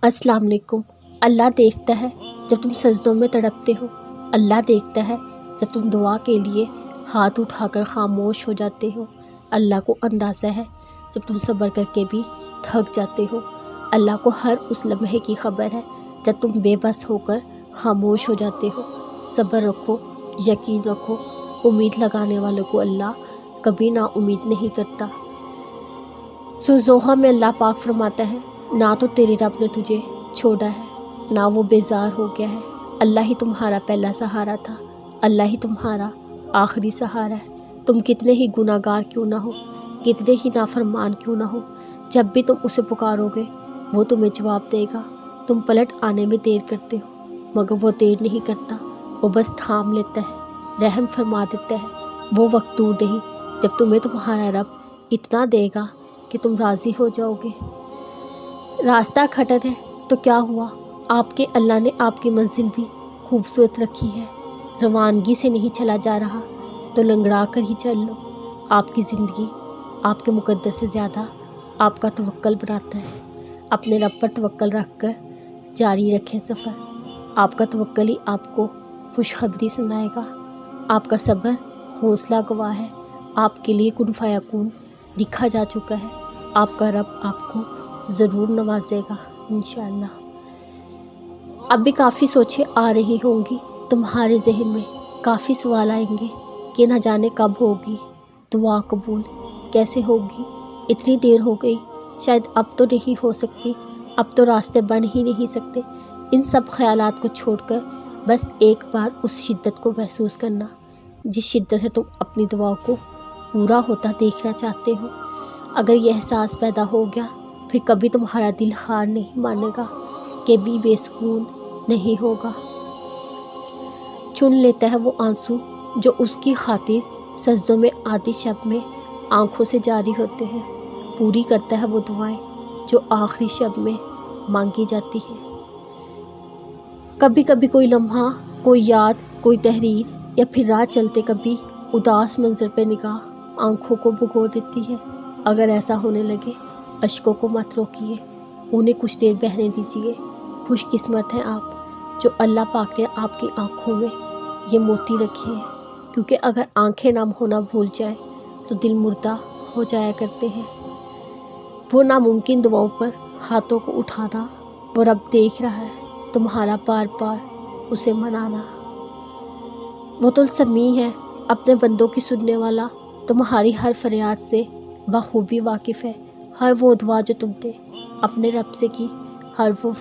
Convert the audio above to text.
अस्सलाम वालेकुम। अल्लाह देखता है जब तुम सजदों में तड़पते हो। अल्लाह देखता है जब तुम दुआ के लिए हाथ उठाकर खामोश हो जाते हो। अल्लाह को अंदाज़ा है जब तुम सब्र करके भी थक जाते हो। अल्लाह को हर उस लम्हे की खबर है जब तुम बेबस होकर खामोश हो जाते हो। सब्र रखो, यकीन रखो। उम्मीद लगाने वालों को अल्लाह कभी ना उम्मीद नहीं करता। ज़ोहा में अल्लाह पाक फरमाता है, ना तो तेरे रब ने तुझे छोड़ा है, ना वो बेजार हो गया है। अल्लाह ही तुम्हारा पहला सहारा था, अल्लाह ही तुम्हारा आखिरी सहारा है। तुम कितने ही गुनाहगार क्यों ना हो, कितने ही नाफरमान क्यों ना हो, जब भी तुम उसे पुकारोगे वो तुम्हें जवाब देगा। तुम पलट आने में देर करते हो, मगर वो देर नहीं करता, वो बस थाम लेता है, रहम फरमा देता है। वो वक्त दूर नहीं जब तुम्हें तुम्हारा रब इतना देगा कि तुम राज़ी हो जाओगे। रास्ता खटर है तो क्या हुआ, आपके अल्लाह ने आपकी मंजिल भी खूबसूरत रखी है। रवानगी से नहीं चला जा रहा तो लंगड़ा कर ही चल लो। आपकी ज़िंदगी आपके मुकद्दर से ज़्यादा आपका तवक्कल बनाता है। अपने रब पर तवक्कल रख कर जारी रखें सफ़र। आपका तवक्कल ही आपको खुशखबरी सुनाएगा। आपका सब्र हौसला गवाह है। आपके लिए कुन फयाकुन लिखा जा चुका है। आपका रब आपको ज़रूर नवाजेगा इंशाअल्लाह। अब भी काफ़ी सोचें आ रही होंगी तुम्हारे जहन में, काफ़ी सवाल आएंगे कि न जाने कब होगी दुआ कबूल, कैसे होगी, इतनी देर हो गई, शायद अब तो नहीं हो सकती, अब तो रास्ते बन ही नहीं सकते। इन सब ख्यालात को छोड़कर बस एक बार उस शिद्दत को महसूस करना जिस शिद्दत से तुम अपनी दुआ को पूरा होता देखना चाहते हो। अगर यह एहसास पैदा हो गया फिर कभी तुम्हारा दिल हार नहीं मानेगा, कभी बेसुकून नहीं होगा। चुन लेता है वो आंसू जो उसकी खातिर सजदों में आधी शब में आंखों से जारी होते हैं। पूरी करता है वो दुआएं जो आखिरी शब में मांगी जाती हैं। कभी कभी कोई लम्हा, कोई याद, कोई तहरीर या फिर राह चलते कभी उदास मंजर पे निगाह आंखों को भिगो देती है। अगर ऐसा होने लगे अश्कों को मत रोकिए, उन्हें कुछ देर बहने दीजिए। खुशकिस्मत हैं आप जो अल्लाह पाक ने आपकी आंखों में ये मोती रखे हैं, क्योंकि अगर आंखें नम होना भूल जाएं तो दिल मुर्दा हो जाया करते हैं। वो नामुमकिन दुआओं पर हाथों को उठाना वो रब देख रहा है, तुम्हारा बार बार उसे मनाना। वो तो समी है, अपने बंदों की सुनने वाला, तुम्हारी हर फरियाद से बखूबी वाकिफ़ है। हर वो दुआ जो तुमने अपने रब से की, हर वो